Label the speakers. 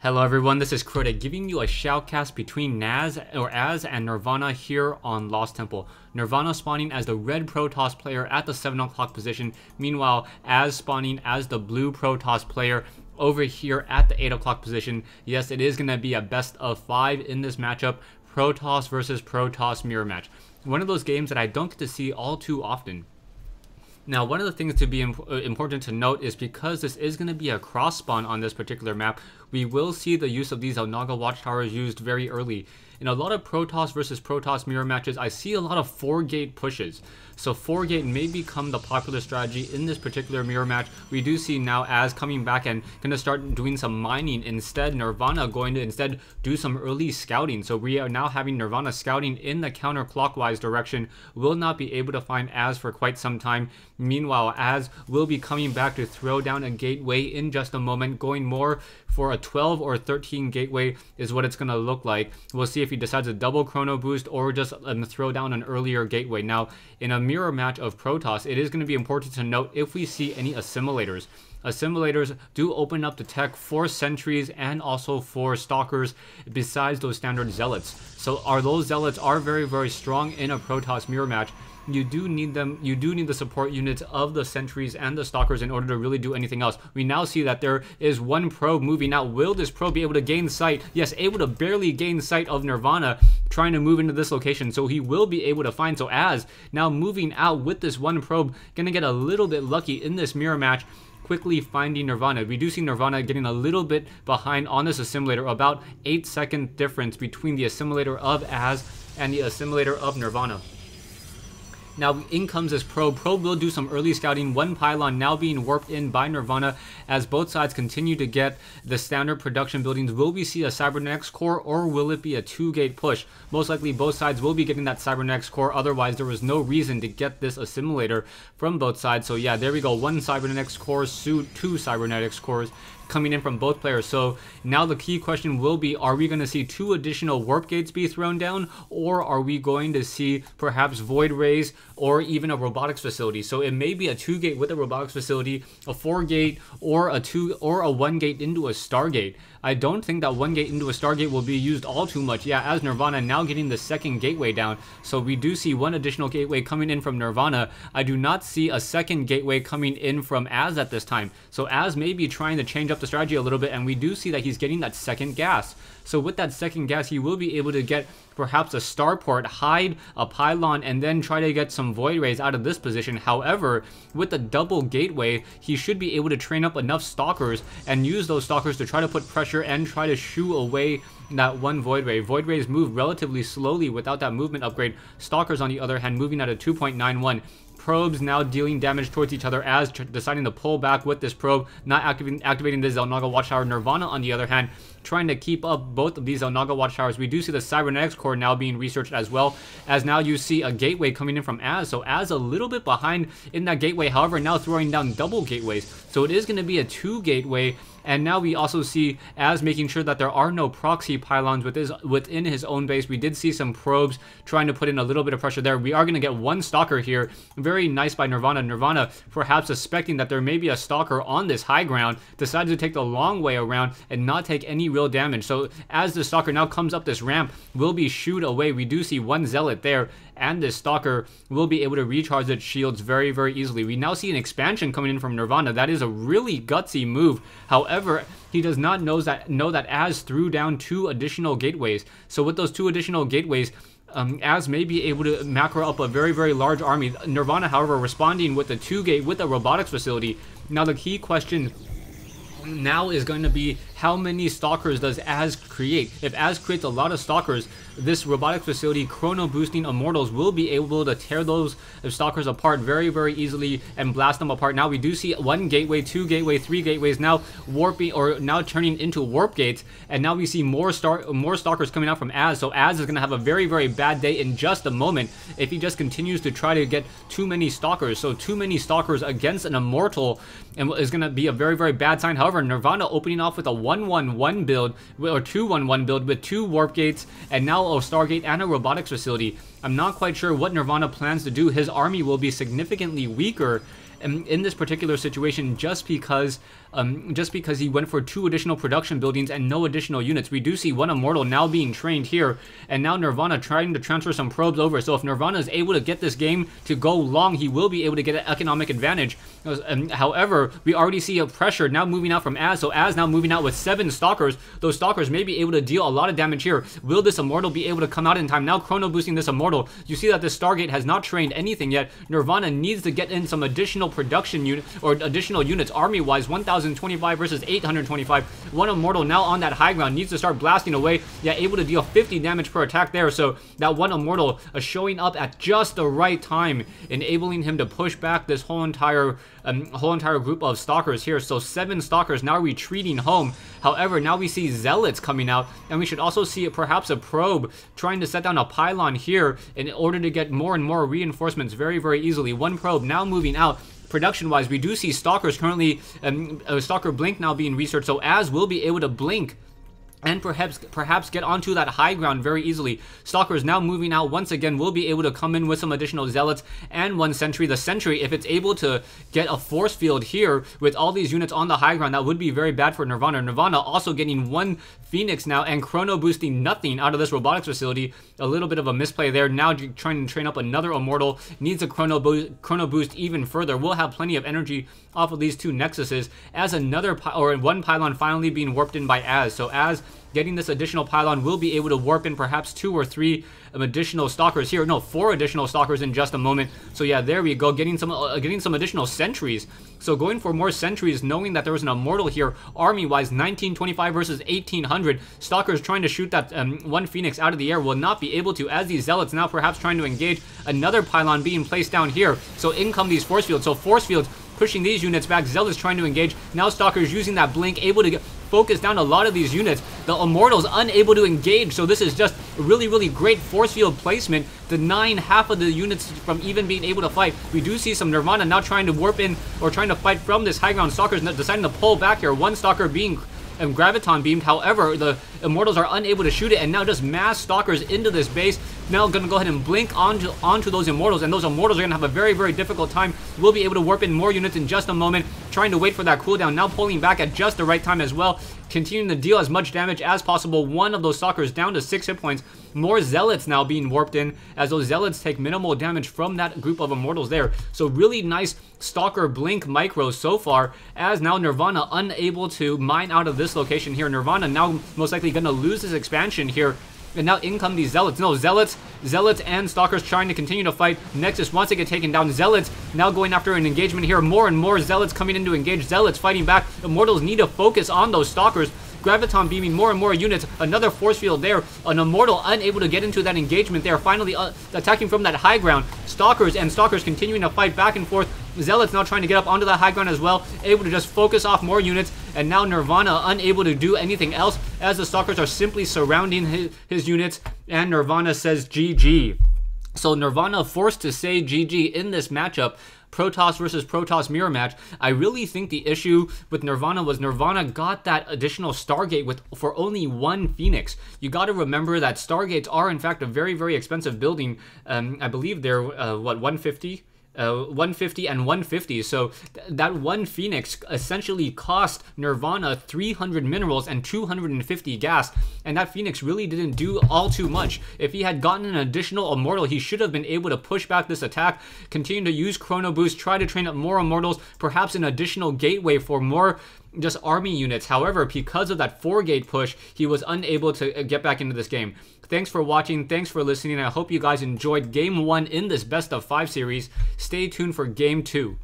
Speaker 1: Hello everyone, this is Crota giving you a shoutcast between Az and Nirvana here on Lost Temple. Nirvana spawning as the red Protoss player at the 7 o'clock position, meanwhile Az spawning as the blue Protoss player over here at the 8 o'clock position. Yes, it is going to be a best of 5 in this matchup, Protoss versus Protoss mirror match. One of those games that I don't get to see all too often. Now, one of the things to be important to note is because this is going to be a cross spawn on this particular map, we will see the use of these Naga watchtowers used very early. In a lot of Protoss versus Protoss mirror matches, I see a lot of 4-gate pushes. So 4-gate may become the popular strategy in this particular mirror match. We do see now Az coming back and going to start doing some mining instead. Nirvana going to instead do some early scouting. So we are now having Nirvana scouting in the counterclockwise direction. Will not be able to find Az for quite some time. Meanwhile, Az will be coming back to throw down a gateway in just a moment, going more for a 12 or 13 gateway is what it's going to look like. We'll see if he decides to double chrono boost or just throw down an earlier gateway. Now, in a mirror match of Protoss, it is going to be important to note if we see any assimilators. Assimilators do open up the tech for sentries and also for stalkers besides those standard zealots. So those zealots are very, very strong in a Protoss mirror match. You do need them. You do need the support units of the sentries and the stalkers in order to really do anything else. We now see that there is one probe moving out. Will this probe be able to gain sight? Yes, able to barely gain sight of Nirvana trying to move into this location. So he will be able to find. So Az now moving out with this one probe, gonna get a little bit lucky in this mirror match, quickly finding Nirvana. We do see Nirvana getting a little bit behind on this assimilator, about 8-second difference between the assimilator of Az and the assimilator of Nirvana. Now in comes this probe. Probe will do some early scouting. One pylon now being warped in by Nirvana as both sides continue to get the standard production buildings. Will we see a cybernetics core or will it be a 2-gate push? Most likely both sides will be getting that cybernetics core. Otherwise there was no reason to get this assimilator from both sides. So yeah, there we go. One cybernetics core, two cybernetics cores coming in from both players. So now the key question will be, are we going to see 2 additional warp gates be thrown down, or are we going to see perhaps void rays or even a robotics facility? So it may be a 2-gate with a robotics facility, a 4-gate, or a 1-gate into a Stargate. I don't think that 1-gate into a Stargate will be used all too much. Yeah, as Nirvana now getting the 2nd gateway down. So we do see one additional gateway coming in from Nirvana. I do not see a 2nd gateway coming in from Az at this time. So Az may be trying to change up the strategy a little bit, and we do see that he's getting that 2nd gas. So with that 2nd gas, he will be able to get perhaps a starport, hide a pylon, and then try to get some void rays out of this position. However, with the double gateway, he should be able to train up enough stalkers and use those stalkers to try to put pressure and try to shoo away that one void ray. Void rays move relatively slowly without that movement upgrade. Stalkers, on the other hand, moving at a 2.91. Probes now dealing damage towards each other as deciding to pull back with this probe, not activating the Naga watchtower. Nirvana, on the other hand, trying to keep up both of these Naga watchtowers. We do see the cybernetics core now being researched as well, as now you see a gateway coming in from Az. So Az a little bit behind in that gateway, however now throwing down double gateways. So it is going to be a 2-gateway. And now we also see Az making sure that there are no proxy pylons within his own base. We did see some probes trying to put in a little bit of pressure there. We are going to get one stalker here. Very nice by Nirvana. Nirvana, perhaps suspecting that there may be a stalker on this high ground, decided to take the long way around and not take any real damage. So as the stalker now comes up this ramp, will be shooed away. We do see one zealot there, and this stalker will be able to recharge its shields very, very easily. We now see an expansion coming in from Nirvana. That is a really gutsy move. However, he does not know that Az threw down 2 additional gateways. So with those 2 additional gateways, Az may be able to macro up a very, very large army. Nirvana, however, responding with the 2-gate with a robotics facility. Now the key question now is going to be, how many stalkers does Az create? If Az creates a lot of stalkers, this robotics facility chrono boosting immortals will be able to tear those stalkers apart very, very easily and blast them apart. Now we do see 1 gateway, 2 gateway, 3 gateways now warping, or now turning into warp gates, and now we see more stalkers coming out from Az. So Az is going to have a very, very bad day in just a moment if he just continues to try to get too many stalkers. So too many stalkers against an immortal and is going to be a very, very bad sign. However, Nirvana opening off with a 1-1-1 build, or 2-1-1 build with 2 warp gates and now a Stargate and a robotics facility. I'm not quite sure what Nirvana plans to do. His army will be significantly weaker in this particular situation just because he went for 2 additional production buildings and no additional units. We do see one Immortal now being trained here, and now Nirvana trying to transfer some probes over. So if Nirvana is able to get this game to go long, he will be able to get an economic advantage. However, we already see a pressure now moving out from Az, so Az now moving out with 7 Stalkers. Those Stalkers may be able to deal a lot of damage here. Will this Immortal be able to come out in time? Now chrono boosting this Immortal. You see that this Stargate has not trained anything yet. Nirvana needs to get in some additional production unit or additional units army-wise. 1,025 versus 825. One Immortal now on that high ground needs to start blasting away. Yeah, able to deal 50 damage per attack there. So that one Immortal showing up at just the right time, enabling him to push back this whole entire group of Stalkers here. So 7 Stalkers now retreating home. However, now we see Zealots coming out, and we should also see perhaps a probe trying to set down a pylon here in order to get more and more reinforcements very, very easily. One probe now moving out. Production-wise, we do see Stalkers currently, Stalker Blink now being researched, so Az will be able to blink and perhaps get onto that high ground very easily. Stalkers now moving out once again will be able to come in with some additional Zealots and 1 Sentry. The Sentry, if it's able to get a force field here with all these units on the high ground, that would be very bad for Nirvana. Nirvana also getting 1 Phoenix now and chrono boosting nothing out of this robotics facility. A little bit of a misplay there. Now trying to train up another Immortal. Needs a chrono boost even further. We'll have plenty of energy off of these 2 Nexuses as another one pylon finally being warped in by Az. So Az getting this additional pylon will be able to warp in perhaps 2 or 3 additional Stalkers here. No, 4 additional Stalkers in just a moment. So yeah, there we go, getting some additional sentries. So going for more sentries, knowing that there was an Immortal here, army-wise, 1925 versus 1800. Stalkers trying to shoot that 1 Phoenix out of the air will not be able to, as these Zealots now perhaps trying to engage. Another pylon being placed down here. So in come these force fields. So force fields pushing these units back. Zealots trying to engage. Now Stalkers using that blink, able to focus down a lot of these units. The Immortals unable to engage, so this is just really, really great force field placement, denying half of the units from even being able to fight. We do see some Nirvana now trying to warp in or trying to fight from this high ground. Stalkers deciding to pull back here. One Stalker being graviton beamed. However, the Immortals are unable to shoot it, and now just mass Stalkers into this base. Now gonna go ahead and blink onto those Immortals, and those Immortals are gonna have a very, very difficult time. We'll be able to warp in more units in just a moment, trying to wait for that cooldown. Now pulling back at just the right time as well, continuing to deal as much damage as possible. One of those Stalkers down to 6 hit points. More Zealots now being warped in, as those Zealots take minimal damage from that group of Immortals there. So really nice Stalker blink micro so far, as now Nirvana unable to mine out of this location here. Nirvana now most likely gonna lose this expansion here. And now in come these Zealots. No, Zealots and Stalkers trying to continue to fight. Nexus wants to get taken down. Zealots now going after an engagement here. More and more Zealots coming in to engage. Zealots fighting back. Immortals need to focus on those Stalkers. Graviton beaming more and more units. Another force field there. An Immortal unable to get into that engagement there. Finally attacking from that high ground. Stalkers continuing to fight back and forth. Zealots now trying to get up onto the high ground as well. Able to just focus off more units. And now Nirvana unable to do anything else, as the Stalkers are simply surrounding his units. And Nirvana says GG. So Nirvana forced to say GG in this matchup. Protoss versus Protoss mirror match. I really think the issue with Nirvana was Nirvana got that additional Stargate for only 1 Phoenix. You got to remember that Stargates are in fact a very, very expensive building. I believe they're what, 150? 150 and 150. So that 1 Phoenix essentially cost Nirvana 300 minerals and 250 gas, and that Phoenix really didn't do all too much. If he had gotten an additional Immortal, he should have been able to push back this attack, continue to use Chrono Boost, try to train up more Immortals, perhaps an additional gateway for more just army units. However, because of that 4-gate push, he was unable to get back into this game. Thanks for watching. Thanks for listening. I hope you guys enjoyed Game 1 in this Best of 5 series. Stay tuned for Game 2.